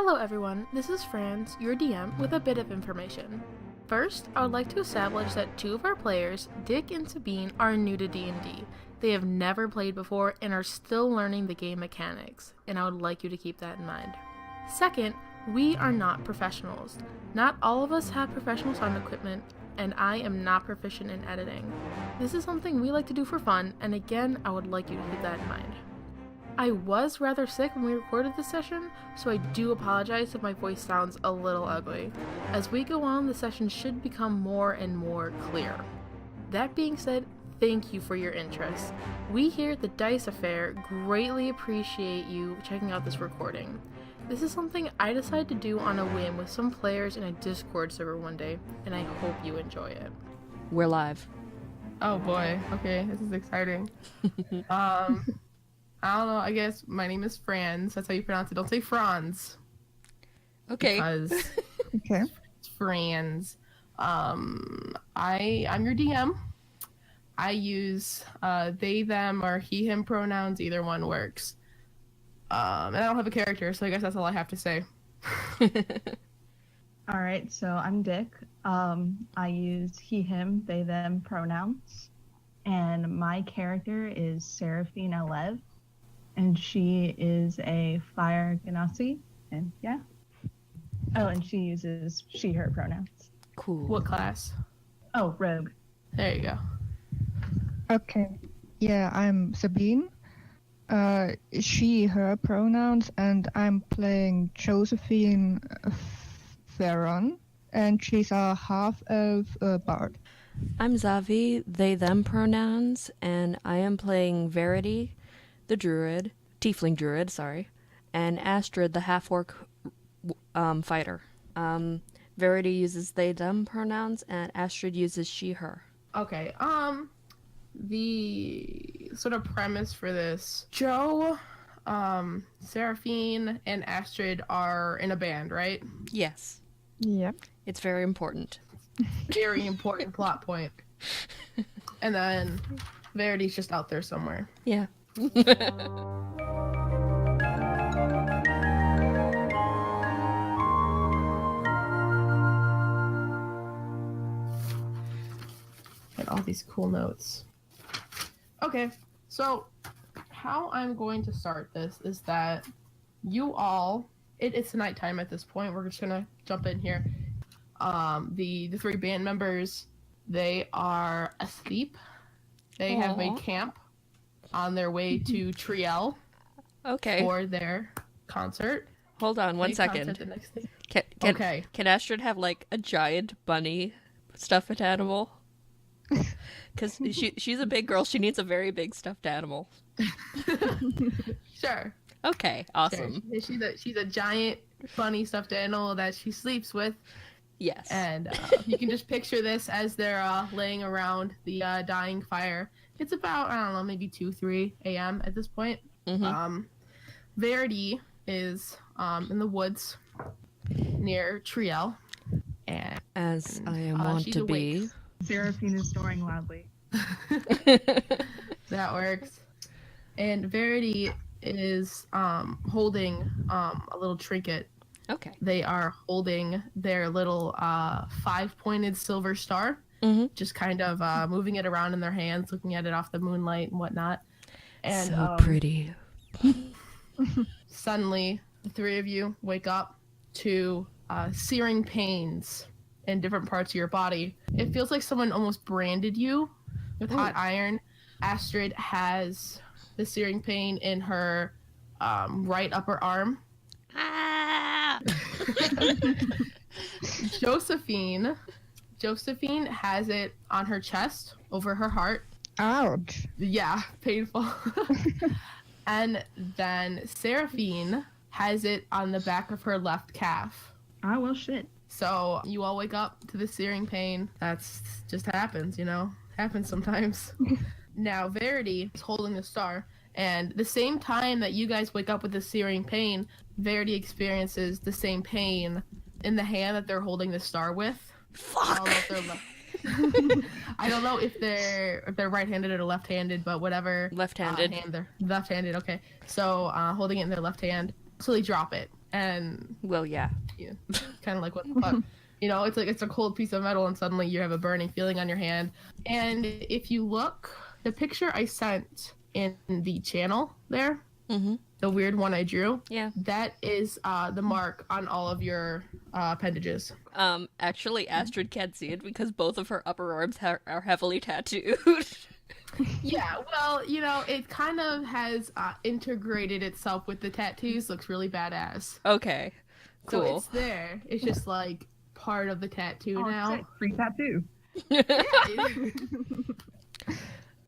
Hello everyone, this is Franz, your DM, with a bit of information. First, I would like to establish that two of our players, Dick and Sabine, are new to D&D. They have never played before and are still learning the game mechanics, and I would like you to keep that in mind. Second, we are not professionals. Not all of us have professional sound equipment, and I am not proficient in editing. This is something we like to do for fun, and again, I would like you to keep that in mind. I was rather sick when we recorded this session, so I do apologize if my voice sounds a little ugly. As we go on, the session should become more and more clear. That being said, thank you for your interest. We here at the Dice Affair greatly appreciate you checking out this recording. This is something I decided to do on a whim with some players in a Discord server one day, and I hope you enjoy it. We're live. Oh boy, okay, this is exciting. I don't know, I guess my name is Franz, that's how you pronounce it. Don't say Franz. Okay. Because Okay. it's Franz. I'm your DM. I use they, them, or he, him pronouns, either one works. And I don't have a character, so I guess that's all I have to say. All right, so I'm Dick. I use he, him, they, them pronouns. And my character is Seraphina Lev. And she is a fire genasi. And yeah. Oh, and she uses she, her pronouns. Cool. What class? Oh, rogue. There you go. Okay. Yeah, I'm Sabine. She, her pronouns, and I'm playing Josephine Theron, and she's a half-elf bard. I'm Zavi, they, them pronouns, and I am playing Verity, the druid, tiefling druid, sorry, and Astrid, the half-orc fighter. Verity uses they, them pronouns, and Astrid uses she, her. Okay, the sort of premise for this, Joe, Seraphine, and Astrid are in a band, right? Yes. Yep. It's very important. Very important plot point. And then Verity's just out there somewhere. Yeah. Get all these cool notes. Okay, so how I'm going to start this is that you all, it's nighttime at this point, we're just gonna jump in here. The three band members, they are asleep. They have made camp on their way to Triel Okay. for their concert. Hold on one Big second. concert the next day. Can Can Astrid have, like, a giant bunny stuffed animal? Because she's a big girl. She needs a very big stuffed animal. Sure. Okay, awesome. Sure. She's a giant bunny stuffed animal that she sleeps with. Yes. And you can just picture this as they're laying around the dying fire. It's about, I don't know, maybe 2-3 a.m. at this point. Mm-hmm. Verity is in the woods near Triel. And As I am wont she's to awake. be. Seraphine is snoring loudly. That works. And Verity is holding a little trinket. Okay. They are holding their little 5-pointed silver star, just kind of moving it around in their hands, looking at it off the moonlight and whatnot. And So pretty. suddenly, the three of you wake up to searing pains in different parts of your body. It feels like someone almost branded you with hot iron. Astrid has the searing pain in her right upper arm. Ah! Josephine has it on her chest, over her heart. Ouch. Yeah, painful. And then Seraphine has it on the back of her left calf. Ah, well, shit. So you all wake up to the searing pain. That's just happens, you know? Happens sometimes. Now, Verity is holding the star, and the same time that you guys wake up with the searing pain, Verity experiences the same pain in the hand that they're holding the star with. Fuck! I don't know if they're right-handed or left-handed, but whatever. Left-handed. Hand they're left-handed, okay. So holding it in their left hand, so they drop it. and Well, yeah. kind of like, what the fuck? You know, it's like it's a cold piece of metal, and suddenly you have a burning feeling on your hand. And if you look, the picture I sent in the channel there, the weird one I drew, that is the mark on all of your appendages. Actually, Astrid can't see it because both of her upper arms are heavily tattooed. Yeah, well, you know, it kind of has integrated itself with the tattoos. Looks really badass. Okay, cool. So it's there. It's just like part of the tattoo now. Sick. Free tattoo. Yeah.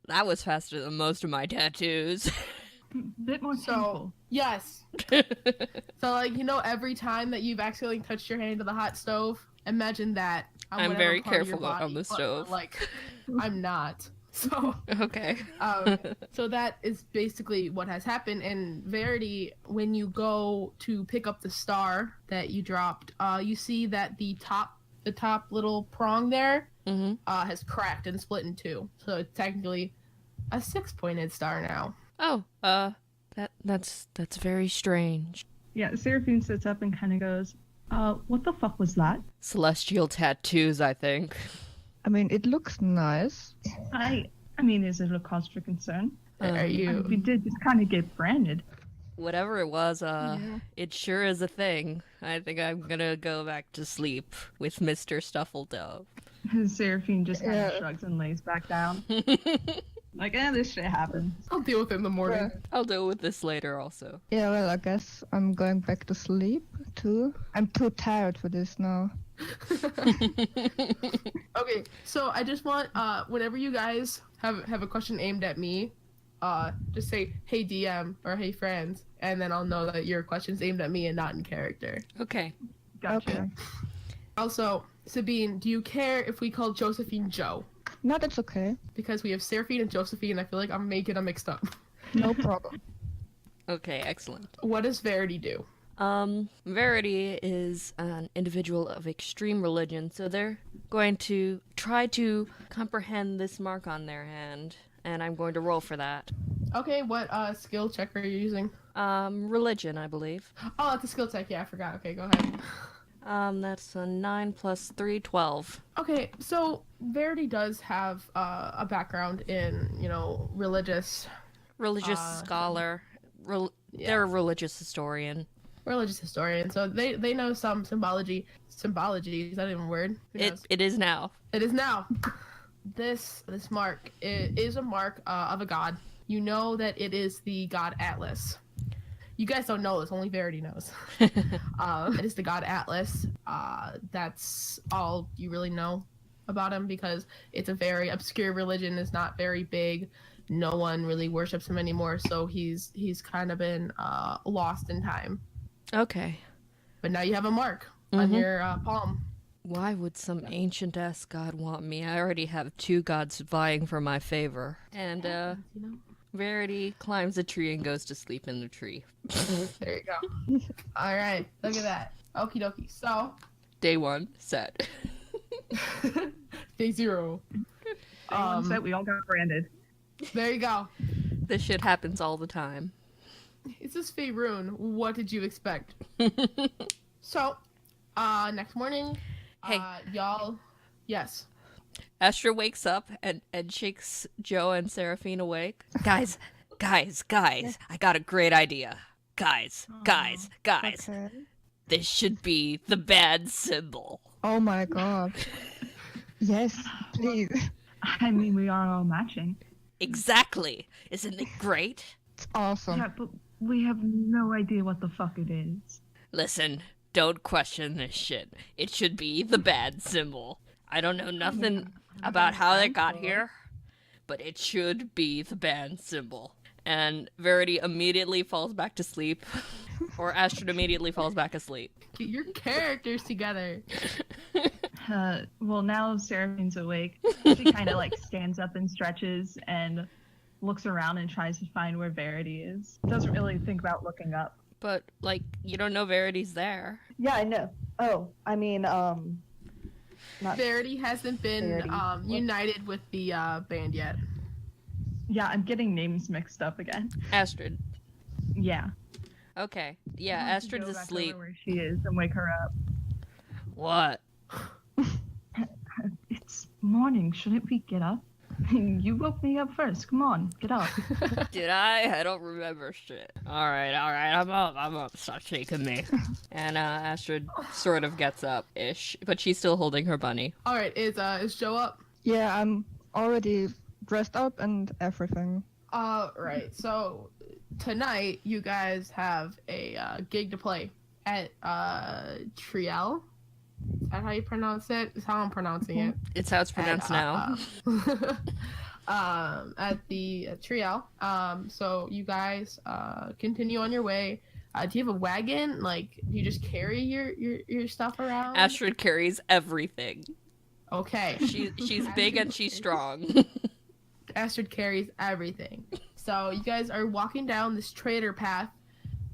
That was faster than most of my tattoos. Bit more painful. Yes. So, like, you know, every time that you've accidentally touched your hand to the hot stove, imagine that. On I'm whatever very part of your careful on body, the stove. But, like, I'm not. So, Okay. so that is basically what has happened. And Verity, when you go to pick up the star that you dropped, you see that the top little prong there has cracked and split in two. So it's technically a 6-pointed star now. Oh, that's very strange. Yeah, Seraphine sits up and kind of goes, what the fuck was that? Celestial tattoos, I think. I mean, it looks nice. I mean, is it a cause for concern? Are you? We did just kind of get branded. Whatever it was, it sure is a thing. I think I'm gonna go back to sleep with Mr. Stuffledove. Seraphine just kind of shrugs and lays back down. Like, this shit happens. I'll deal with it in the morning. I'll deal with this later also. Yeah, well, I guess I'm going back to sleep too. I'm too tired for this now. Okay, so I just want, whenever you guys have a question aimed at me, just say, hey DM, or hey friends, and then I'll know that your question's aimed at me and not in character. Okay. Gotcha. Okay. Also, Sabine, do you care if we call Josephine Joe? No, that's okay. Because we have Seraphine and Josephine, I feel like I'm making them mixed up. No problem. Okay, excellent. What does Verity do? Verity is an individual of extreme religion, so they're going to try to comprehend this mark on their hand, and I'm going to roll for that. Okay, what skill check are you using? Religion, I believe. Oh, that's a skill check. Yeah, I forgot. Okay, go ahead. That's a 9 plus 3, 12. Okay, so Verity does have a background in, you know, religious Scholar. They're a religious historian. So they know some symbology. Symbology, is that even a word? Who knows? It is now. It is now. This mark is a mark of a god. You know that it is the god Atlas. You guys don't know this, only Verity knows. It is the god Atlas. That's all you really know about him because it's a very obscure religion, it's not very big. No one really worships him anymore, so he's kind of been lost in time. Okay. But now you have a mark on your palm. Why would some ancient-ass god want me? I already have 2 gods vying for my favor. And, You know? Verity climbs a tree and goes to sleep in the tree. There you go. All right, look at that. Okie dokie. So, Day 1, set. day 0. Set, we all got branded. There you go. This shit happens all the time. It's this Faerun. What did you expect? So, next morning, Hey. y'all. Yes. Astra wakes up and shakes Joe and Seraphine awake. Guys, I got a great idea. Guys. Okay. This should be the bad symbol. Oh my god. Yes, please. I mean, we are all matching. Exactly. Isn't it great? It's awesome. Yeah, but we have no idea what the fuck it is. Listen, don't question this shit. It should be the bad symbol. I don't know nothing about how they got here, but it should be the bad symbol. And Verity immediately falls back to sleep, or Astrid immediately falls back asleep. Get your characters together. Well, now Seraphine's awake. She kind of like stands up and stretches and looks around and tries to find where Verity is. Doesn't really think about looking up. But, like, you don't know Verity's there. Yeah, I know. Oh, I mean, not Verity hasn't been Verity. united with the band yet. Yeah, I'm getting names mixed up again. Astrid. Yeah. Okay. Yeah, I want to Astrid's go back asleep. over where she is and wake her up. What? It's morning. Shouldn't we get up? You woke me up first. Come on, get up. Did I? I don't remember shit. Alright, I'm up. Stop shaking me. And Astrid sort of gets up-ish, but she's still holding her bunny. All right, is Joe up? Yeah, I'm already dressed up and everything. Right. So tonight you guys have a gig to play at Triel. Is that how you pronounce it? Is how I'm pronouncing it. It's how it's pronounced now. At the Triel. So you guys continue on your way. Do you have a wagon? Like, do you just carry your stuff around? Astrid carries everything. Okay. She's big and she's strong. Astrid carries everything. So you guys are walking down this trader path,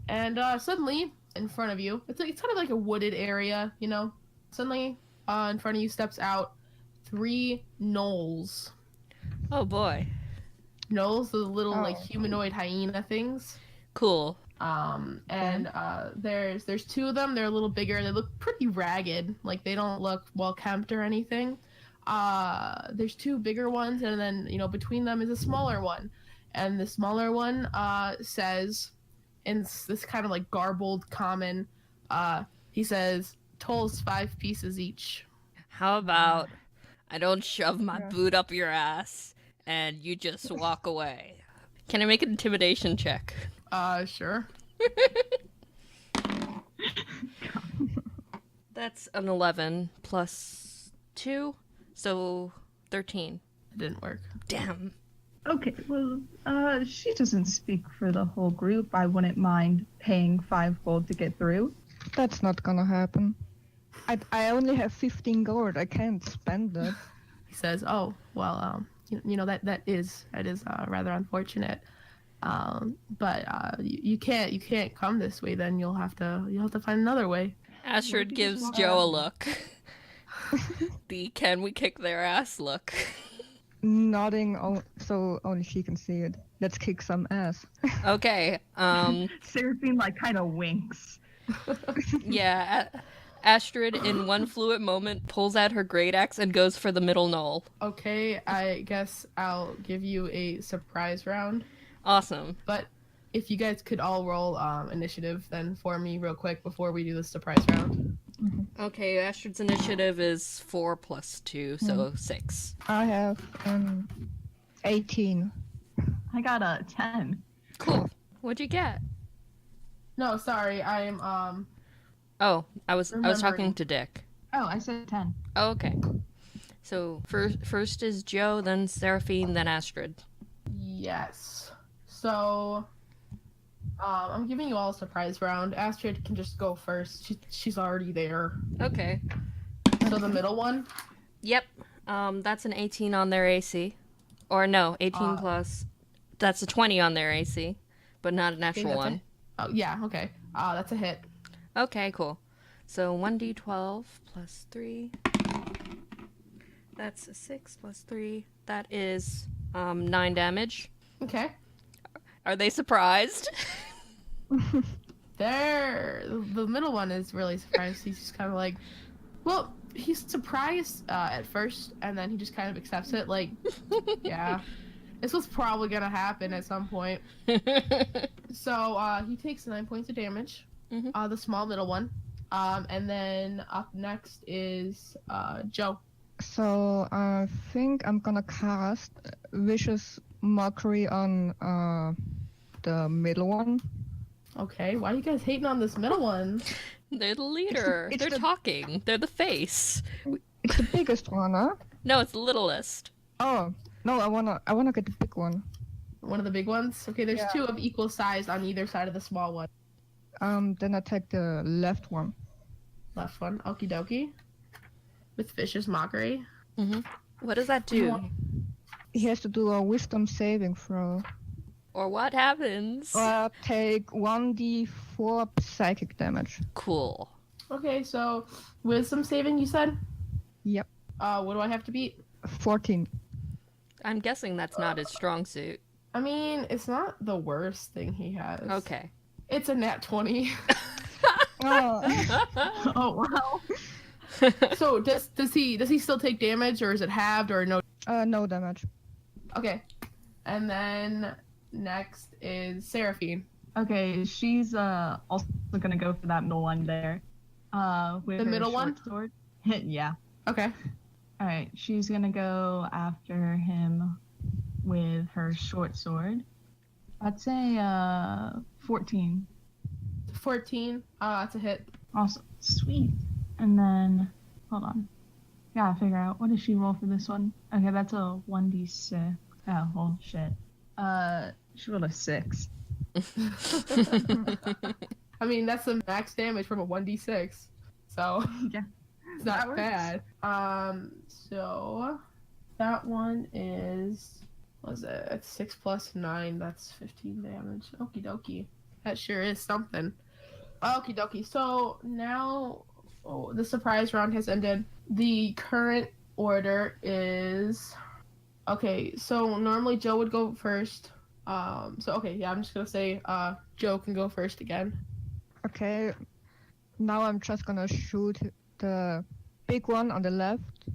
and suddenly in front of you, it's kind of like a wooded area, you know. Suddenly, in front of you steps out 3 gnolls. Oh boy. Gnolls, the little like humanoid hyena things. Cool. And there's 2 of them. They're a little bigger. They look pretty ragged. Like they don't look well kept or anything. There's 2 bigger ones, and then between them is a smaller one. And the smaller one says, in this kind of like garbled common, he says, "Tolls 5 pieces each." How about I don't shove my boot up your ass and you just walk away? Can I make an intimidation check? Sure. That's an 11 plus 2, so 13. It didn't work. Damn. Okay, well, she doesn't speak for the whole group. I wouldn't mind paying 5 gold to get through. That's not gonna happen. I only have 15 gold. I can't spend it. He says, "Oh, well, that is rather unfortunate. But you can't come this way. Then you'll have to find another way." Astrid gives Joe a look. The "can we kick their ass" look. Nodding so only she can see it. Let's kick some ass. Okay. Seraphine kind of winks. Yeah. Astrid, in one fluid moment, pulls out her great axe and goes for the middle knoll. Okay, I guess I'll give you a surprise round. Awesome. But if you guys could all roll initiative then for me real quick before we do the surprise round. Okay, Astrid's initiative is 4 plus 2, so 6. I have 18. I got a 10. Cool. What'd you get? No, sorry, I am Oh, I was talking Remembering. to Dick. Oh, I said 10. Oh, okay. So first is Joe, then Seraphine, then Astrid. yes. So I'm giving you all a surprise round. Astrid can just go first. She's already there. Okay. So the middle one. Yep. That's an 18 on their AC. Or no, 18 plus. That's a 20 on their AC, but not an actual that's one. Oh yeah, okay. That's a hit. Okay, cool. So 1d12 plus 3. That's a 6 plus 3. That is 9 damage. Okay. Are they surprised? The middle one is really surprised. He's just kind of like, well, he's surprised at first, and then he just kind of accepts it. Like, yeah, this was probably gonna happen at some point. So he takes 9 points of damage. The small middle one. And then up next is Joe. So I think I'm gonna cast Vicious Mockery on the middle one. Okay, why are you guys hating on this middle one? They're the leader. It's They're the- talking. They're the face. It's the biggest one, huh? No, it's the littlest. Oh no, I wanna get the big one. One of the big ones? Okay, there's Yeah. 2 of equal size on either side of the small one. Then I take the left one. Left one, okie dokie. With Vicious Mockery. What does that do? He has to do a Wisdom saving throw. Or what happens? Take 1d4 psychic damage. Cool. Okay, so Wisdom saving, you said? Yep. What do I have to beat? 14. I'm guessing that's not his strong suit. I mean, it's not the worst thing he has. Okay. It's a nat 20. Oh, Oh wow. So does he still take damage, or is it halved, or no? no damage. Okay. And then next is Seraphine. Okay, she's also gonna go for that middle one there. With The her middle short one? sword. Yeah. Okay. All right, she's gonna go after him with her short sword. I'd say 14. 14. That's a hit. Awesome, sweet. And then hold on, gotta figure out what does she roll for this one. Okay, that's a 1d6. Oh, well, shit. She rolled a 6. I mean, that's the max damage from a 1d6. So Yeah, it's that not works. bad. So that one is, what is it? It's 6 plus 9. That's 15 damage. Okie dokie. That sure is something. Okie dokie. So now the surprise round has ended. The current order is, okay, so normally Joe would go first. So okay, yeah, I'm just gonna say Joe can go first again. Okay. Now I'm just gonna shoot the big one on the left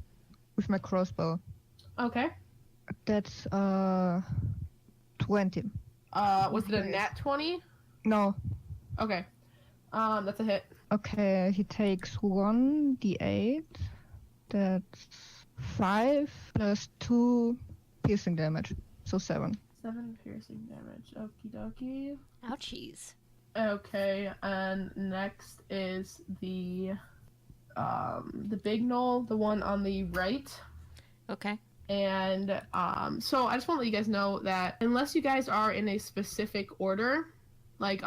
with my crossbow. Okay. That's 20. Was it a Okay. nat 20? No. Okay. That's a hit. Okay, he takes 1d8. That's 5 plus 2 piercing damage. So 7. 7 piercing damage. Okie dokie. Ouchies. Okay, and next is the big knoll, the one on the right. Okay. And so I just want to let you guys know that unless you guys are in a specific order, like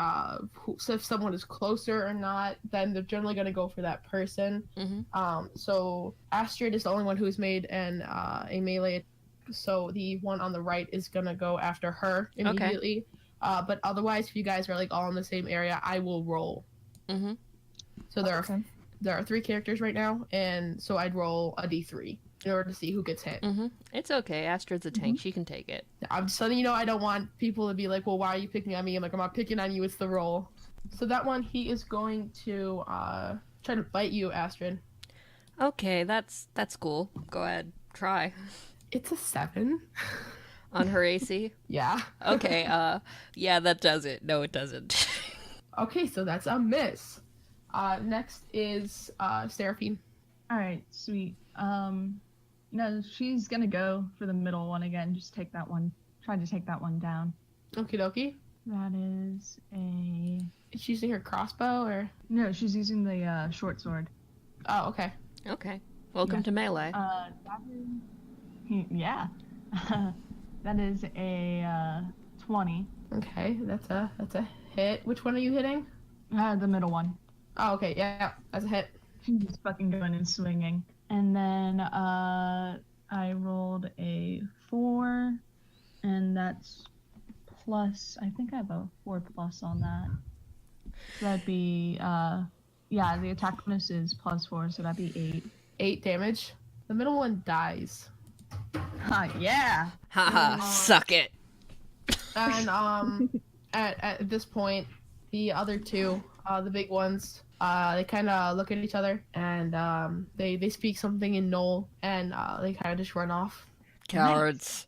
so if someone is closer or not, then they're generally going to go for that person. Mm-hmm. So Astrid is the only one who's made a melee, so the one on the right is going to go after her immediately. But otherwise, if you guys are like all in the same area, I will roll. Mm-hmm. So there are 3 characters right now, and so I'd roll a d3 in order to see who gets hit. Mm-hmm. It's okay. Astrid's a tank. She can take it. I'm just letting you know I don't want people to be like, well, why are you picking on me? I'm like, I'm not picking on you, it's the roll. So that one, he is going to try to bite you, Astrid. Okay, that's cool. Go ahead. Try. It's a 7. On her AC? Yeah. Okay, yeah, that does it. No, it doesn't. Okay, so that's a miss. Next is Seraphine. All right, sweet. No, she's gonna go for the middle one again. Just take that one. Try to take that one down. Okie dokie. That is a. Is she using her crossbow or? No, she's using the short sword. Oh, okay. Okay. Welcome Yeah. to melee. That is. Yeah. That is a 20. Okay, that's a hit. Which one are you hitting? The middle one. Oh, okay, yeah, that's a hit. She's just fucking going and swinging. And then I rolled a 4, and that's plus. I think I have a 4 plus on that. So that'd be yeah. The attack bonus is +4, so that'd be 8. 8 damage. The middle one dies. Yeah. Haha, suck it. And at this point, the other 2, the big ones, they kind of look at each other and they speak something in Knoll, and they kind of just run off. Cowards.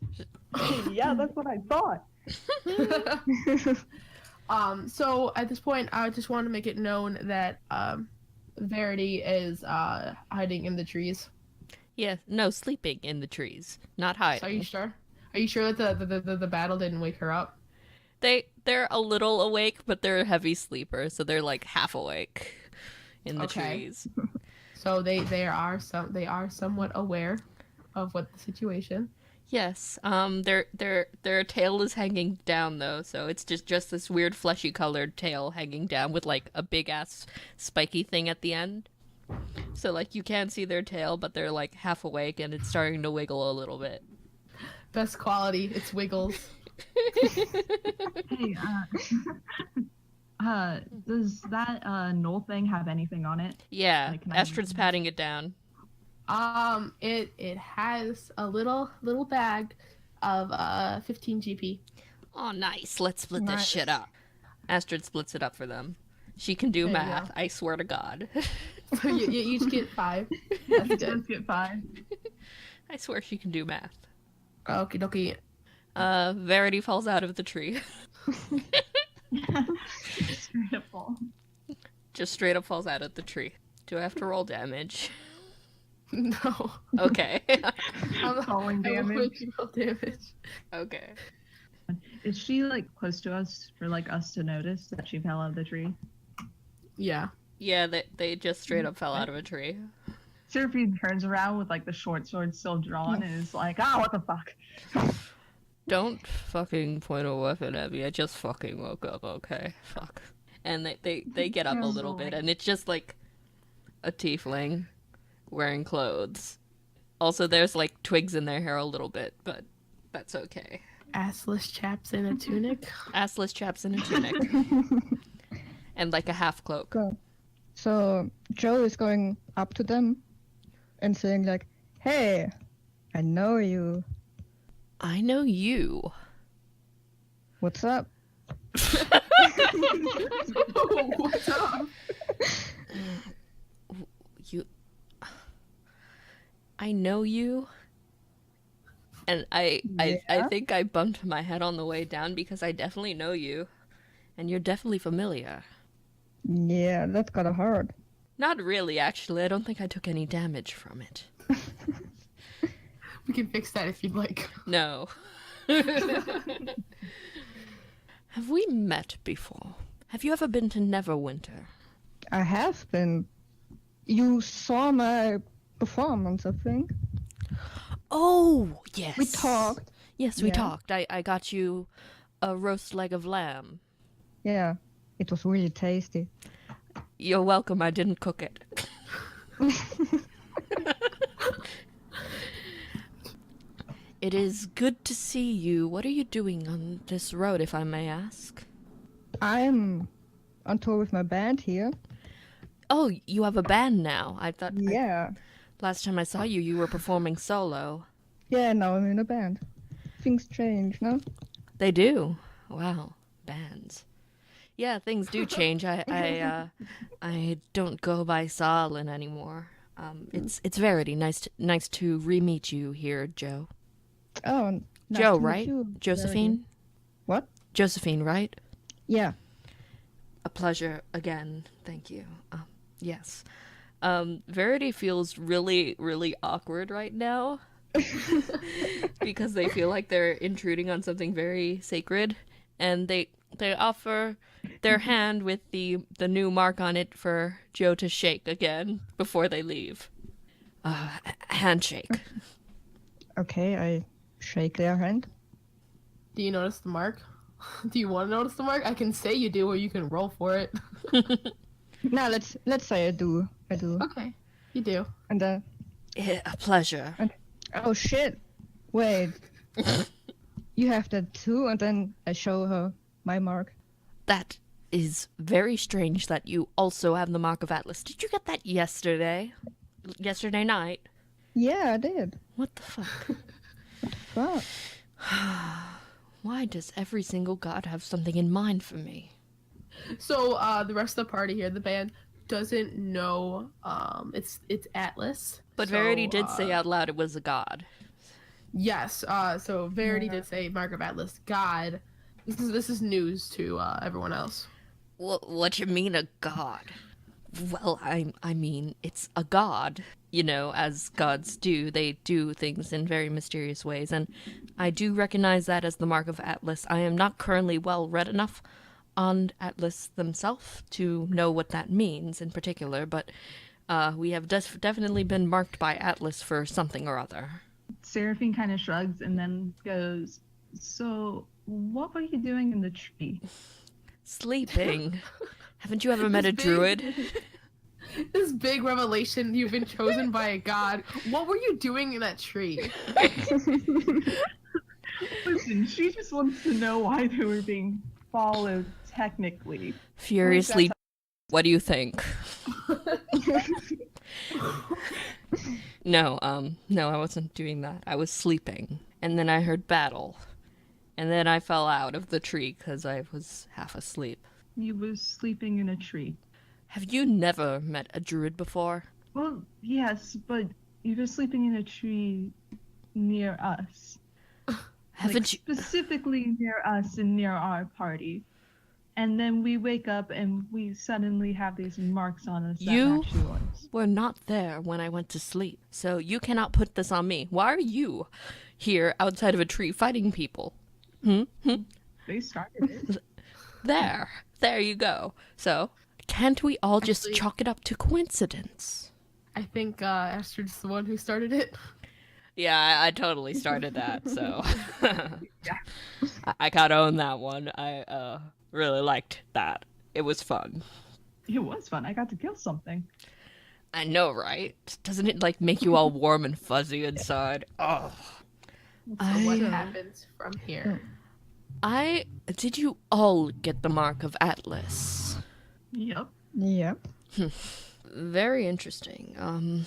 Yeah, that's what I thought. So at this point, I just want to make it known that Verity is hiding in the trees. Yeah, no, sleeping in the trees, not hiding. So are you sure? Are you sure that the battle didn't wake her up? They're a little awake, but they're a heavy sleeper, so they're like half awake in the Okay. trees. So they are somewhat aware of what the situation. Yes. Their tail is hanging down though, so it's just this weird fleshy colored tail hanging down with like a big ass spiky thing at the end. So like you can see their tail, but they're like half awake and it's starting to wiggle a little bit. Best quality, it's wiggles. Hey, does that Knoll thing have anything on it? Yeah, Like, can I- Astrid's patting it down. It has a little bag of 15 GP. Oh, nice. Let's split this Nice. shit up. Astrid splits it up for them. She can do There you math, go. I swear to God. So you each get 5. That's good. Let's get 5. I swear she can do math. Okie dokie. Verity falls out of the tree. Straight up fall. Just straight up falls out of the tree. Do I have to roll damage? No. Okay. Falling I will damage. make you roll damage. Okay. Is she like close to us for like us to notice that she fell out of the tree? Yeah. Yeah, they just straight up fell out of a tree. Seraphine turns around with like the short sword still drawn and is like, what the fuck? Don't fucking point a weapon at me. I just fucking woke up, okay? Fuck. And they get up a little bit, and it's just like a tiefling wearing clothes. Also, there's like twigs in their hair a little bit, but that's okay. Assless chaps in a tunic. Assless chaps in a tunic. And like a half cloak. Go. So Joe is going up to them and saying like, "Hey, I know you. I know you. What's up?" What's up? You. I know you. And I Yeah? think I bumped my head on the way down because I definitely know you. And you're definitely familiar. Yeah, that's kinda hard. Not really, actually. I don't think I took any damage from it. We can fix that if you'd like. No. Have we met before? Have you ever been to Neverwinter? I have been. You saw my performance, I think. Oh, yes. We talked. Yes, we Yeah. talked. I got you a roast leg of lamb. Yeah, it was really tasty. You're welcome. I didn't cook it. It is good to see you. What are you doing on this road, if I may ask? I'm on tour with my band here. Oh, you have a band now. I thought Yeah. last time I saw you, you were performing solo. Yeah, now I'm in a band. Things change, no? They do. Wow, bands. Yeah, things do change. I don't go by Solin anymore. It's Verity. Nice to re-meet you here, Joe. Oh, nice Joe, to meet right? you, Josephine? Verity. What? Josephine, right? Yeah. A pleasure again. Thank you. Yes. Verity feels really, really awkward right now because they feel like they're intruding on something very sacred, and they offer their hand with the new mark on it for Joe to shake again before they leave. Handshake. Okay, I shake their hand. Do you notice the mark? Do you want to notice the mark? I can say you do, or you can roll for it. Now let's say I do. I do. Okay, you do. And A pleasure. oh shit! Wait. You have that too, and then I show her my mark. That is very strange that you also have the Mark of Atlas. Did you get that yesterday? Yesterday night? Yeah, I did. What the fuck? Fuck. Why does every single god have something in mind for me? So the rest of the party here, the band, doesn't know it's Atlas. But So, Verity did say out loud it was a god. Yes. So Verity did say Mark of Atlas, God. This is news to everyone else. What you mean a god? Well, I mean it's a god. You know, as gods do, they do things in very mysterious ways, and I do recognize that as the Mark of Atlas. I am not currently well read enough on Atlas themselves to know what that means in particular, but we have definitely been marked by Atlas for something or other. Seraphine kind of shrugs and then goes, "So, what were you doing in the tree?" Sleeping. Haven't you ever met a druid? This big revelation, you've been chosen by a god. What were you doing in that tree? Listen, she just wants to know why they were being followed technically. Furiously. What do you think? No, I wasn't doing that. I was sleeping, and then I heard battle, and then I fell out of the tree because I was half asleep. You was sleeping in a tree. Have you never met a druid before? Well, yes, but you were sleeping in a tree near us. Haven't you? Specifically near us and near our party. And then we wake up and we suddenly have these marks on us that You match yours. were not there when I went to sleep, so you cannot put this on me. Why are you here outside of a tree fighting people? They started it. There you go. So, can't we all just Actually- chalk it up to coincidence? I think Astrid's the one who started it. Yeah, I totally started that, so I gotta own that one. I really liked that. It was fun. It was fun. I got to kill something. I know, right? Doesn't it like make you all warm and fuzzy inside? Oh. So what happens from here? Did you all get the mark of Atlas? Yep. Yep. Very interesting.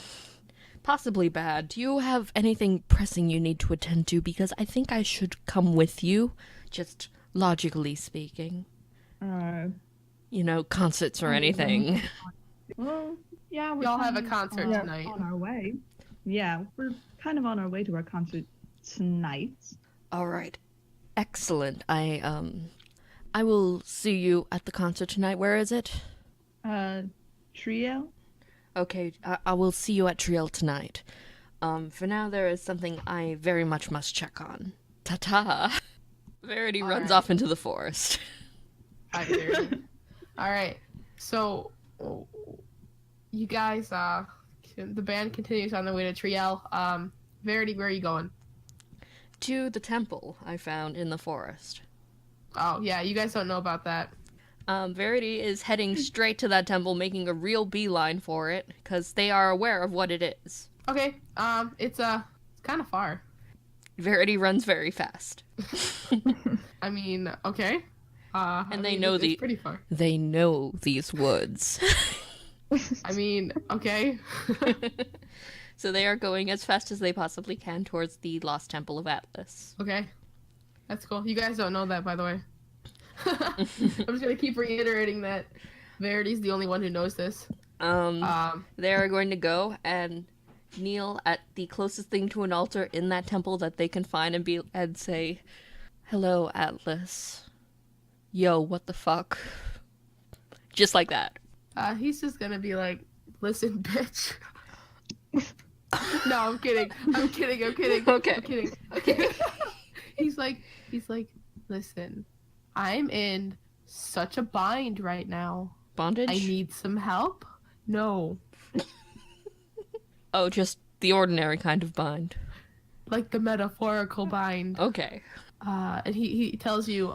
Possibly bad. Do you have anything pressing you need to attend to? Because I think I should come with you, just logically speaking. You know, concerts or anything. Well, yeah, we're Y'all have a kind of concert tonight. on our way. Yeah, we're kind of on our way to our concert tonight. All right. Excellent. I will see you at the concert tonight. Where is it? Trio? Okay, I will see you at Triel tonight. For now, there is something I very much must check on. Ta-ta! Verity runs off into the forest. Hi, Verity. All right. So, you guys, the band continues on their way to Triel. Verity, where are you going? To the temple I found in the forest. Oh, yeah, you guys don't know about that. Verity is heading straight to that temple, making a real beeline for it, because they are aware of what it is. Okay, it's kind of far. Verity runs very fast. I mean, okay. And they know it's pretty far. They know these woods. I mean, okay. So they are going as fast as they possibly can towards the lost temple of Atlas. Okay. That's cool. You guys don't know that, by the way. I'm just gonna keep reiterating that Verity's the only one who knows this. They are going to go and kneel at the closest thing to an altar in that temple that they can find and say, "Hello, Atlas. Yo, what the fuck?" Just like that. He's just gonna be like, "Listen, bitch." No, I'm kidding. I'm kidding. Okay. I'm kidding. He's like, listen, I'm in such a bind right now. Bondage? I need some help. No, Oh, just the ordinary kind of bind. like the metaphorical bind. Okay. And he tells you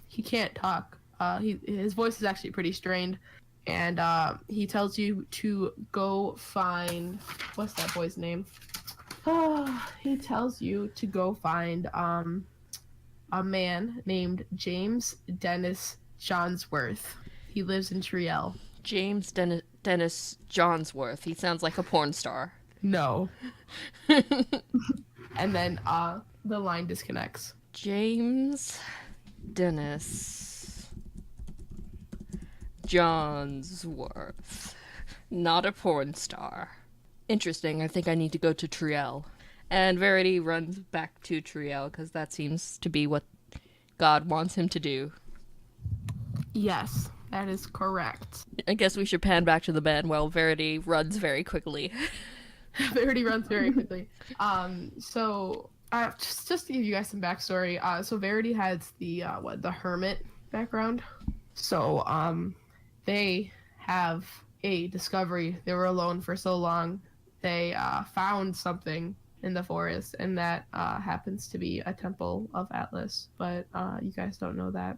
he can't talk. His voice is actually pretty strained, and he tells you to go find, what's that boy's name? He tells you to go find a man named James Dennis Johnsworth. He lives in Triel. James Dennis Johnsworth. He sounds like a porn star. No. And then the line disconnects. James Dennis Johnsworth. Not a porn star. Interesting. I think I need to go to Triel. And Verity runs back to Triel because that seems to be what God wants him to do. Yes, that is correct. I guess we should pan back to the band while Verity runs very quickly. Verity runs very quickly. So just to give you guys some backstory, so Verity has the hermit background. So they have a discovery. They were alone for so long. They found something in the forest, and that happens to be a temple of Atlas. But you guys don't know that.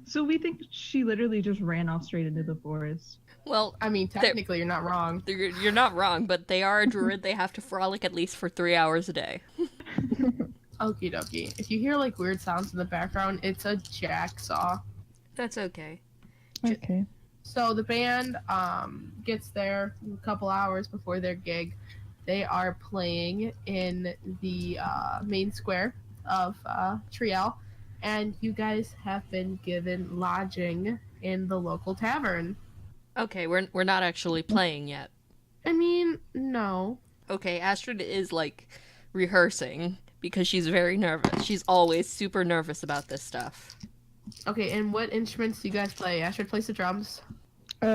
So we think she literally just ran off straight into the forest. Well, I mean, technically, you're not wrong. you're not wrong, but they are a druid. They have to frolic at least for 3 hours a day. Okie dokie. If you hear like weird sounds in the background, it's a jacksaw. That's okay. Okay. So the band gets there a couple hours before their gig. They are playing in the main square of Triel, and you guys have been given lodging in the local tavern. Okay, we're not actually playing yet. I mean, no. Okay, Astrid is like rehearsing because she's very nervous. She's always super nervous about this stuff. Okay, and what instruments do you guys play? Astrid plays the drums.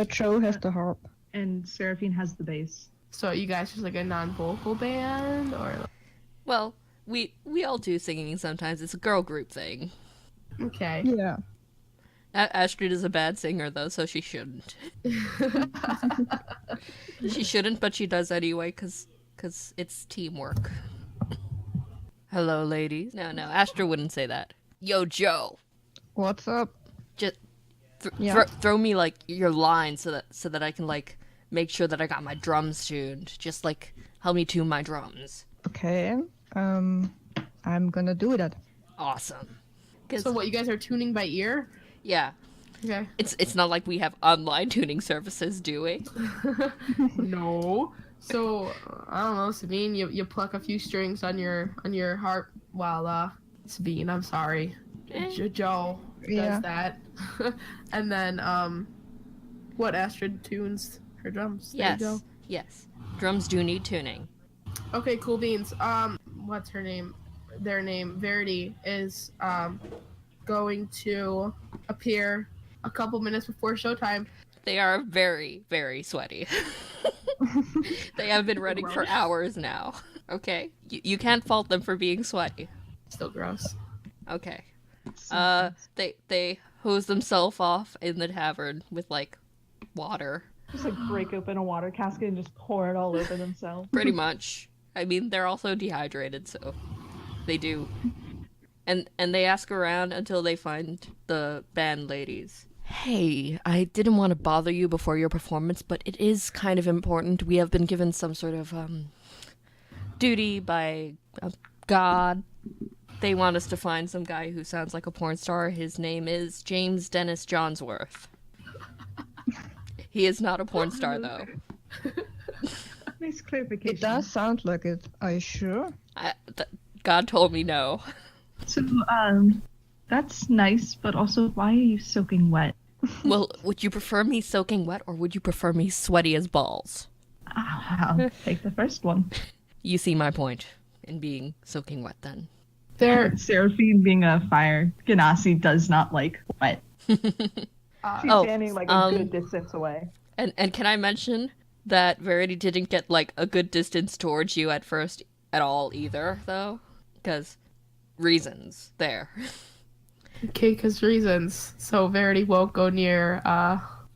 Joe has the harp. And Seraphine has the bass. So you guys just like a non-vocal band, or Well, we all do singing sometimes. It's a girl group thing. okay? Yeah. Astrid is a bad singer though, so she shouldn't. She shouldn't, but she does anyway, cause it's teamwork. Hello, ladies. No, Astrid wouldn't say that. Yo, Joe. What's up? Just Yeah. throw me like your line so that I can like make sure that I got my drums tuned. Just like help me tune my drums. Okay. I'm gonna do that. Awesome. 'Cause- So what? You guys are tuning by ear? yeah, Okay. it's not like we have online tuning services, do we? No. So I don't know, Sabine. You pluck a few strings on your harp while Sabine. I'm sorry, Joe does Yeah. that, and then what? Astrid tunes her drums. There Yes. you go. Yes. Drums do need tuning. Okay, cool beans. What's her name? Their name, Verity, is going to appear a couple minutes before showtime. They are very, very sweaty. They have been running for hours now. Okay? You can't fault them for being sweaty. Still gross. Okay. They hose themselves off in the tavern with, like, water. Just like break open a water casket and just pour it all over themselves. Pretty much. I mean, they're also dehydrated, so they do. And they ask around until they find the band ladies. Hey, I didn't want to bother you before your performance, but it is kind of important. We have been given some sort of duty by God. They want us to find some guy who sounds like a porn star. His name is James Dennis Johnsworth. He is not a porn star, though. Nice clarification. It does sound like it. Are you sure? God told me no. So, that's nice, but also, why are you soaking wet? Well, would you prefer me soaking wet, or would you prefer me sweaty as balls? I'll take the first one. You see my point in being soaking wet, then. There. Seraphine being a fire ganassi does not like wet. She's Oh, standing like a good distance away. And can I mention that Verity didn't get, like, a good distance towards you at first at all either, though? Because reasons there. Okay, because reasons. So Verity won't go near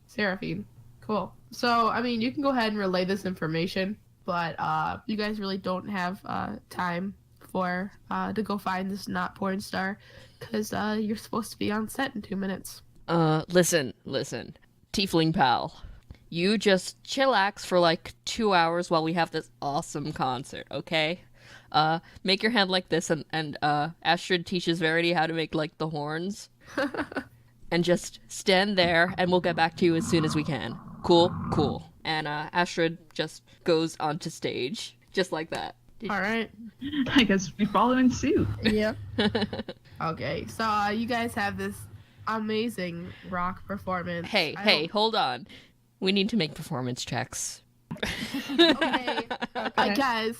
Seraphine. Cool. So, I mean, you can go ahead and relay this information, but you guys really don't have time for to go find this not porn star, because you're supposed to be on set in 2 minutes. Listen. Tiefling pal. You just chillax for like 2 hours while we have this awesome concert, okay? Make your hand like this, and Astrid teaches Verity how to make, like, the horns. And just stand there, and we'll get back to you as soon as we can. Cool. And Astrid just goes onto stage, just like that. All right. I guess we follow in suit. Yeah. Okay, so you guys have this amazing rock performance. Hey, hold on. We need to make performance checks. Okay, I guess.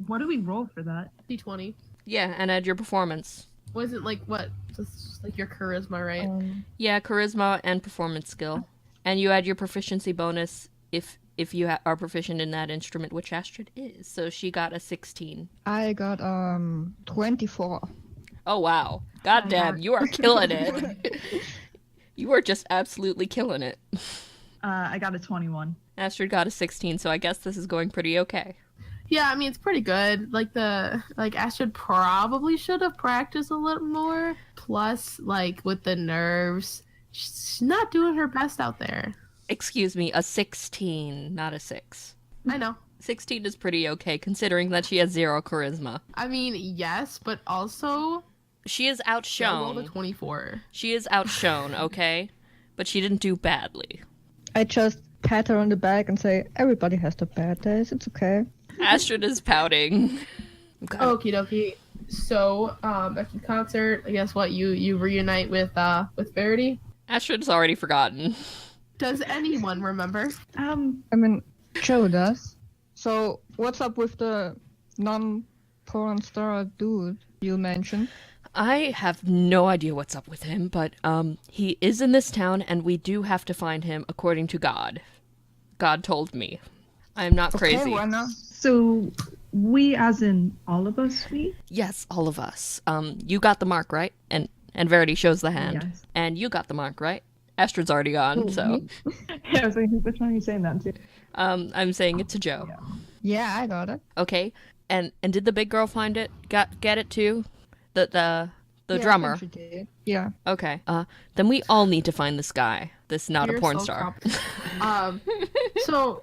What do we roll for that? D20. Yeah, and add your performance. Wasn't like what? Just like your charisma, right? Yeah, charisma and performance skill. And you add your proficiency bonus if you are proficient in that instrument, which Astrid is. So she got a 16. I got 24. Oh, wow. God damn, you are killing it. You are just absolutely killing it. I got a 21. Astrid got a 16, so I guess this is going pretty okay. Yeah, I mean it's pretty good. Like Astrid probably should have practiced a little more. Plus, like with the nerves, she's not doing her best out there. Excuse me, a 16, not a 6. I know. 16 is pretty okay, considering that she has 0 charisma. I mean, yes, but also She is I rolled a outshone. 24. She is outshone, okay? But she didn't do badly. I just pat her on the back and say, everybody has their bad days. It's okay. Astrid is pouting. Okie dokie. So, after the concert, I guess what you reunite with Verity. Astrid's already forgotten. Does anyone remember? I mean, Joe does. So, what's up with the non-porn star dude you mentioned? I have no idea what's up with him, but he is in this town, and we do have to find him according to God. God told me. I am not crazy. Okay, why not? So we, as in all of us, we? Yes, all of us. You got the mark, right? And Verity shows the hand. Yes. And you got the mark, right? Astrid's already gone, so Yeah, I was like, which one are you saying that to? I'm saying it to Joe. Yeah, I got it. Okay. And did the big girl find it? Get it too? The Yeah, I drummer. think she did. Yeah. Okay. Then we all need to find this guy. This not You're a porn so star. So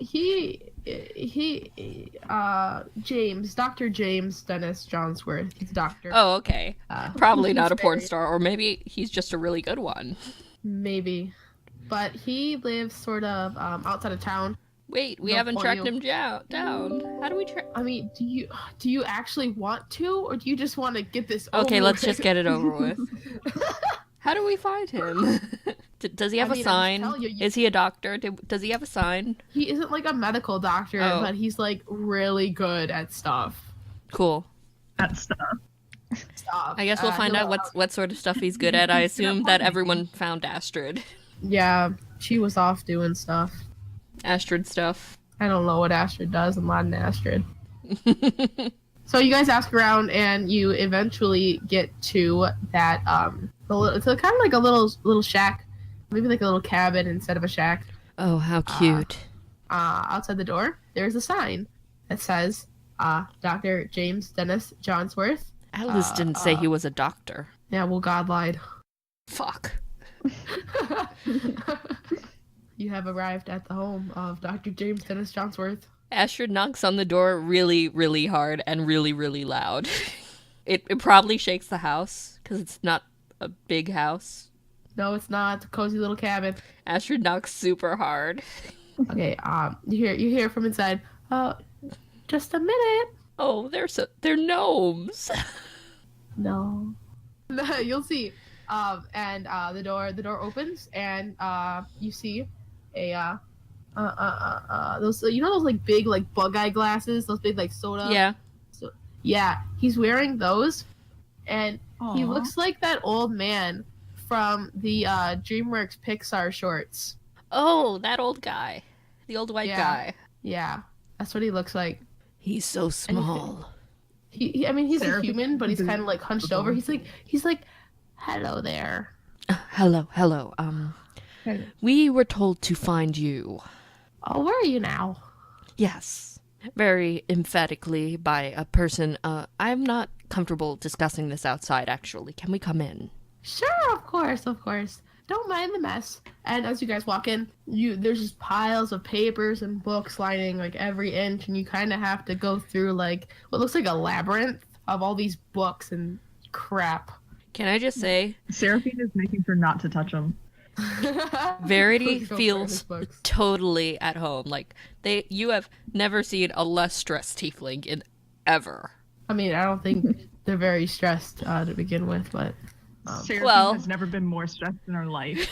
James, Dr. James Dennis Johnsworth, he's a doctor. Oh, okay. Probably not a he's porn very- star, or maybe he's just a really good one. Maybe. But he lives sort of outside of town. Wait, we No haven't point tracked you. him down. How do we track? I mean, do you actually want to, or do you just want to get this Okay, over let's with? just get it over with. How do we find him? Does he have I a mean, I'm just sign? telling you, Is he a doctor? Does he have a sign? He isn't like a medical doctor, Oh. but he's like really good at stuff. Cool. That stuff. I guess we'll find out what sort of stuff he's good at. I assume that everyone found Astrid. Yeah, she was off doing stuff. Astrid stuff. I don't know what Astrid does. I'm not an Astrid. So you guys ask around, and you eventually get to that it's kind of like a little shack, maybe like a little cabin instead of a shack. Oh, how cute. Outside the door, there's a sign that says, Dr. James Dennis Johnsworth. Alice didn't say he was a doctor. Yeah, well, God lied. Fuck. You have arrived at the home of Dr. James Dennis Johnsworth. Astrid knocks on the door really, really hard and really, really loud. It probably shakes the house, because it's not a big house. No, it's not. It's a cozy little cabin. Astrid knocks super hard. Okay, you hear from inside. Just a minute. Oh, they're gnomes. No. You'll see. And the door opens, and you see a those those like big like bug eye glasses, those big like soda. Yeah. So, yeah, he's wearing those, and he Aw. looks like that old man from the DreamWorks Pixar shorts. Oh, that old guy. The old white Yeah. guy. Yeah, that's what he looks like. He's so small. I mean, he's a Sarah, human, but he's the- kind of like hunched over. He's like, hello there. Hello. Hello. We were told to find you. Oh, where are you now? Yes. Very emphatically by a person. I'm not comfortable discussing this outside, actually. Can we come in? Sure, of course. Don't mind the mess. And as you guys walk in, there's just piles of papers and books lining like every inch, and you kind of have to go through like what looks like a labyrinth of all these books and crap. Can I just say, Seraphine is making sure not to touch them. Verity Please don't burn his feels books. totally at home. Like, you have never seen a less stressed tiefling in ever. I mean, I don't think they're very stressed to begin with, but Seraphine well- has never been more stressed in her life.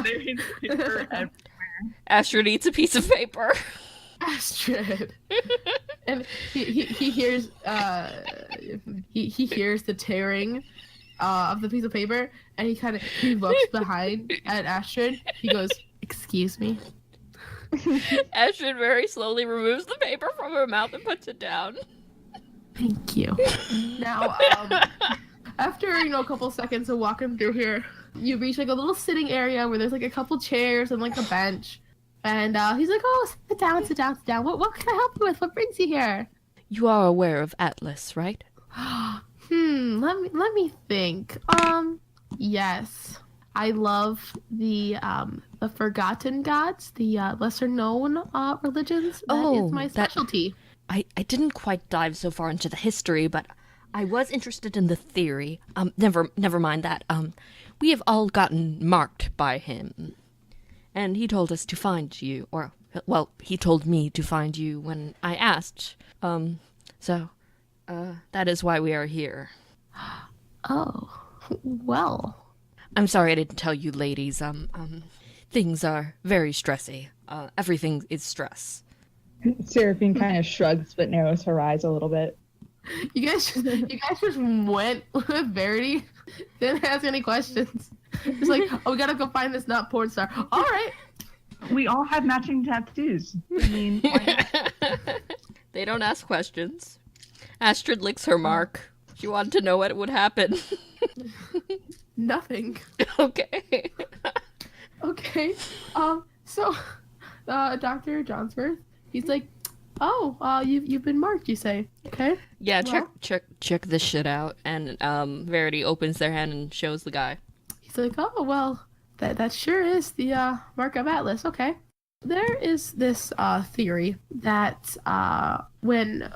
There is paper everywhere. Astrid eats a piece of paper. Astrid. And he hears he hears the tearing of the piece of paper, and he looks behind at Astrid. He goes, "Excuse me." Astrid very slowly removes the paper from her mouth and puts it down. Thank you. Now, after a couple seconds of walking through here, you reach like a little sitting area where there's like a couple chairs and like a bench. And he's like, "Oh, sit down. What can I help you with? What brings you here?" You are aware of Atlas, right? Let me think. Yes. I love the forgotten gods, the lesser known religions. That is my specialty. I didn't quite dive so far into the history, but I was interested in the theory. Never mind that. We have all gotten marked by him. And he told us to find you, or, well, he told me to find you when I asked. So, that is why we are here. Oh, well. I'm sorry I didn't tell you ladies. Things are very stressy. Everything is stress. Seraphine kind of shrugs but narrows her eyes a little bit. You guys just went with Verity. Didn't ask any questions. It's like, oh, we gotta go find this not porn star. All right. We all have matching tattoos. I mean, why not? They don't ask questions. Astrid licks her mark. She wanted to know what would happen. Nothing. Okay. Okay. So, Dr. Johnsworth, he's like, oh, you've been marked, you say. Okay. Yeah, Well- check this shit out. And Verity opens their hand and shows the guy. He's like, oh, well, that sure is the mark of Atlas. Okay. There is this theory that when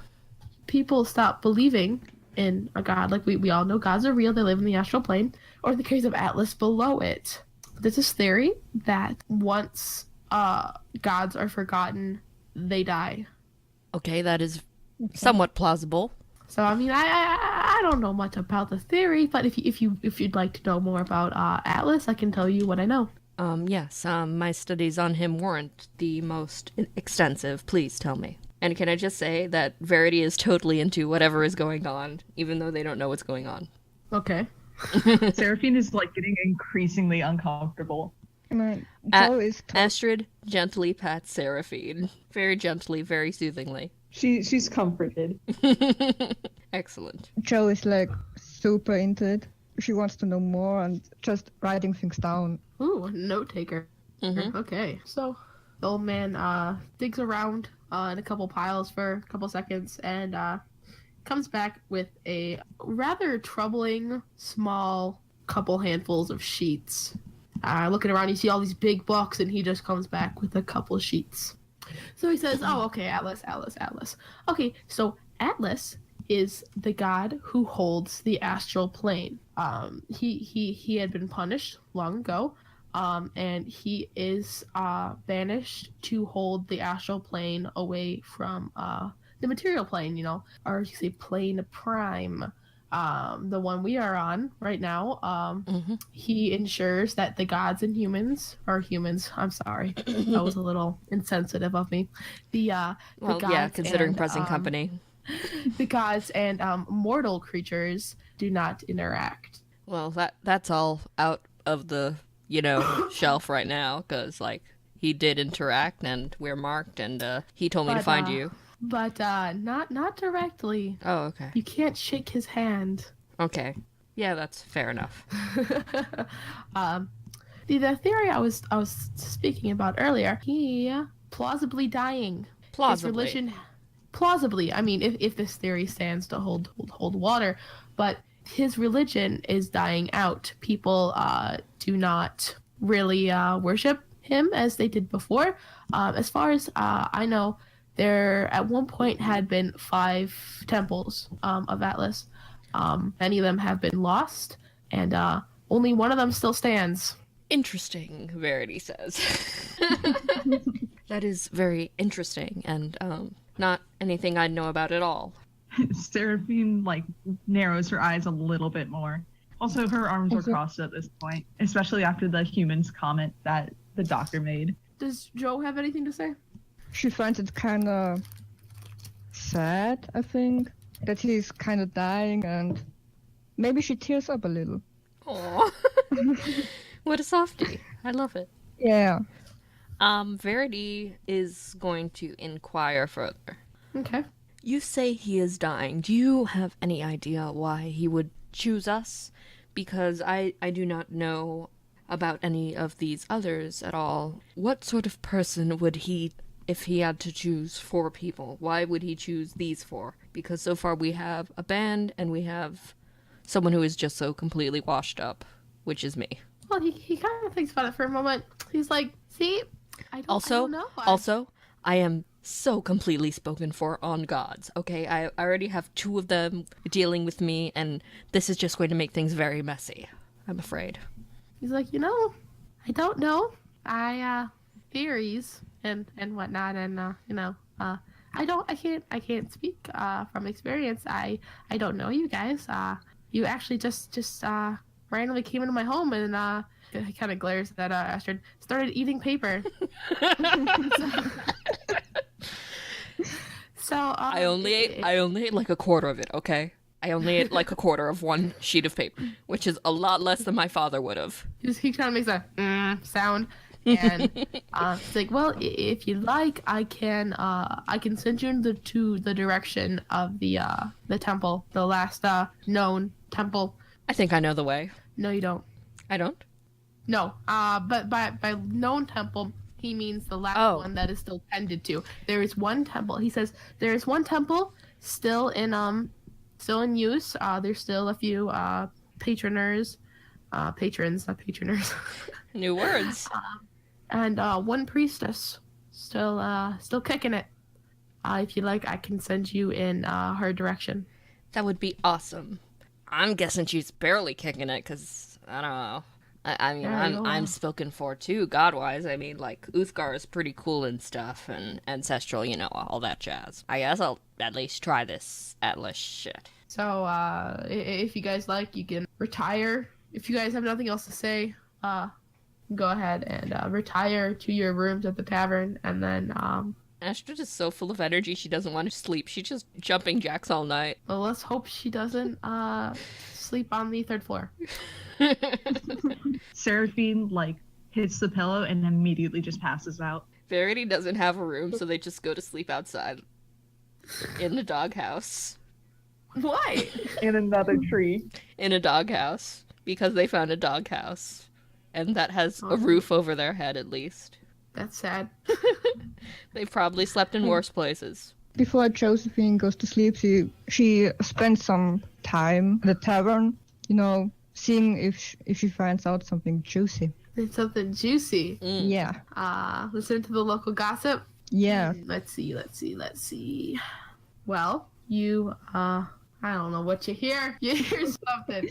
people stop believing in a god, like we all know gods are real, they live in the astral plane, or in the case of Atlas, below it. There's this theory that once gods are forgotten, they die. Okay, that is somewhat plausible. So I mean, I don't know much about the theory, but if you'd like to know more about Atlas, I can tell you what I know. Yes, my studies on him weren't the most extensive. Please tell me. And can I just say that Verity is totally into whatever is going on, even though they don't know what's going on. Okay. Seraphine is like getting increasingly uncomfortable. Joe is Astrid gently pats Seraphine. Very gently, very soothingly. She's comforted. Excellent. Joe is like super into it. She wants to know more and just writing things down. Ooh, note taker. Mhm. Okay, so the old man digs around in a couple piles for a couple seconds and comes back with a rather troubling small couple handfuls of sheets. Looking around, you see all these big books, and he just comes back with a couple sheets. So he says, oh, okay, Atlas. Okay, so Atlas is the god who holds the astral plane. He had been punished long ago, and he is banished to hold the astral plane away from the material plane, or you say plane prime, the one we are on right now. He ensures that the gods and humans, I'm sorry, that was a little insensitive of me. The gods considering and, present company. the gods and mortal creatures do not interact. Well, that's all out of the, shelf right now, because, he did interact, and we're marked, and he told me to find you. But not directly. Oh, okay. You can't shake his hand. Okay. Yeah, that's fair enough. The theory I was speaking about earlier, he plausibly dying. His religion, plausibly. I mean, if this theory stands to hold water, but his religion is dying out. People do not really worship him as they did before. As far as I know, there at one point had been 5 temples of Atlas. Many of them have been lost, and only one of them still stands. Interesting, Verity says. That is very interesting, and not anything I know about at all. Seraphine narrows her eyes a little bit more. Also, her arms are crossed at this point, especially after the human's comment that the doctor made. Does Joe have anything to say? She finds it kind of sad, I think, that he's kind of dying, and maybe she tears up a little. Aww. What a softie. I love it. Yeah. Verity is going to inquire further. Okay. You say he is dying. Do you have any idea why he would choose us? Because I do not know about any of these others at all. What sort of person would he, if he had to choose 4 people, why would he choose these 4? Because so far we have a band and we have someone who is just so completely washed up, which is me. Well, he kind of thinks about it for a moment. He's like, see, I don't know. Also, I am so completely spoken for on gods, okay? I already have 2 of them dealing with me, and this is just going to make things very messy, I'm afraid. He's like, I don't know. Theories and whatnot, and I can't speak from experience. I don't know you guys. You actually just randomly came into my home and he kind of glares at Astrid, started eating paper. So I only ate like a quarter of it, okay? I only ate like a quarter of one sheet of paper, which is a lot less than my father would have. he kind of makes a sound, and it's like, well, if you like, I can send you to the direction of the temple, the last known temple. I think I know the way. No, you don't. I don't? No, but by known temple, he means the last one that is still tended to. There is one temple. He says there is one temple still in use. There's still a few patrons, not patroners. New words. And one priestess still kicking it. If you like, I can send you in her direction. That would be awesome. I'm guessing she's barely kicking it, because, I don't know. I mean, I'm spoken for too, god-wise. I mean, like, Uthgar is pretty cool and stuff, and ancestral, you know, all that jazz. I guess I'll at least try this Atlas shit. So, if you guys like, you can retire. If you guys have nothing else to say, go ahead and retire to your rooms at the tavern, and then, Astrid is so full of energy, she doesn't want to sleep. She's just jumping jacks all night. well, let's hope she doesn't, sleep on the 3rd floor. Seraphine, like, hits the pillow and immediately just passes out. Verity doesn't have a room, so they just go to sleep outside. In the doghouse. Why? In another tree. In a doghouse. Because they found a doghouse. And that has a roof over their head, at least. That's sad. They've probably slept in worse places. Before Josephine goes to sleep, she spends some time at the tavern, you know, seeing if she finds out something juicy. It's something juicy. Yeah. Listen to the local gossip. Yeah. Let's see. Well, you, I don't know what you hear. You hear something.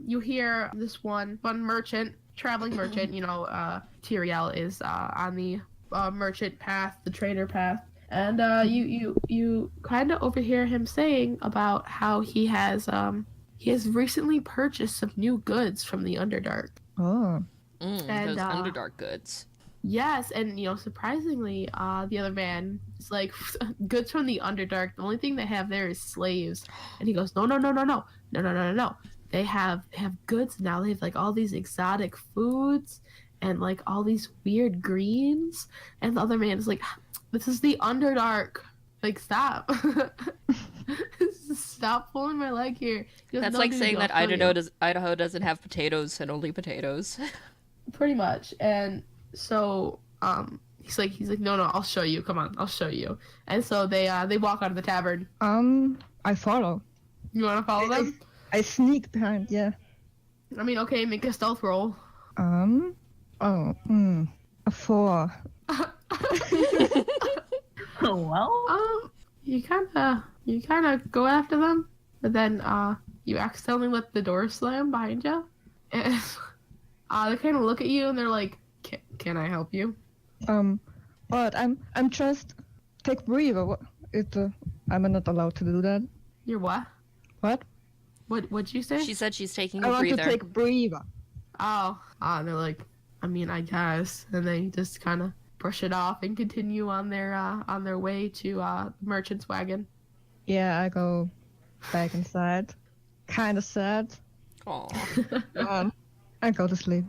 You hear this one merchant, traveling merchant, you know, Tyrael is, on the, merchant path, the trader path. And, you kind of overhear him saying about how he has recently purchased some new goods from the Underdark. Oh. And those Underdark goods. Yes, and, you know, surprisingly, the other man is like, goods from the Underdark, the only thing they have there is slaves. And he goes, no. They have goods now. They have, like, all these exotic foods and, like, all these weird greens. And the other man is like, this is the Underdark. Like, stop. Stop pulling my leg here. Goes, That's no, like dude, saying I'll that kill you." Idaho doesn't have potatoes and only potatoes. Pretty much. And so he's like no, I'll show you, come on, I'll show you. And so they walk out of the tavern. I follow. You want to follow them? I sneak behind, yeah. I mean, okay, make a stealth roll. A 4. Well, You kind of go after them, but then you accidentally let the door slam behind you, and they kind of look at you and they're like, can I help you? But I'm just take breather. I'm not allowed to do that. You're what? What? What'd you say? She said she's taking I a want breather. to take breather. Oh, and they're like, I mean, I guess, and they just kind of brush it off and continue on their way to the merchant's wagon. Yeah, I go back inside. Kind of sad. Aww. I go to sleep.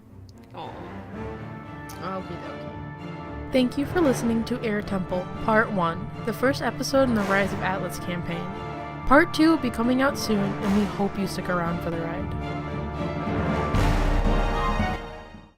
Aww. Okay. Thank you for listening to Air Temple, Part 1, the first episode in the Rise of Atlas campaign. Part 2 will be coming out soon, and we hope you stick around for the ride.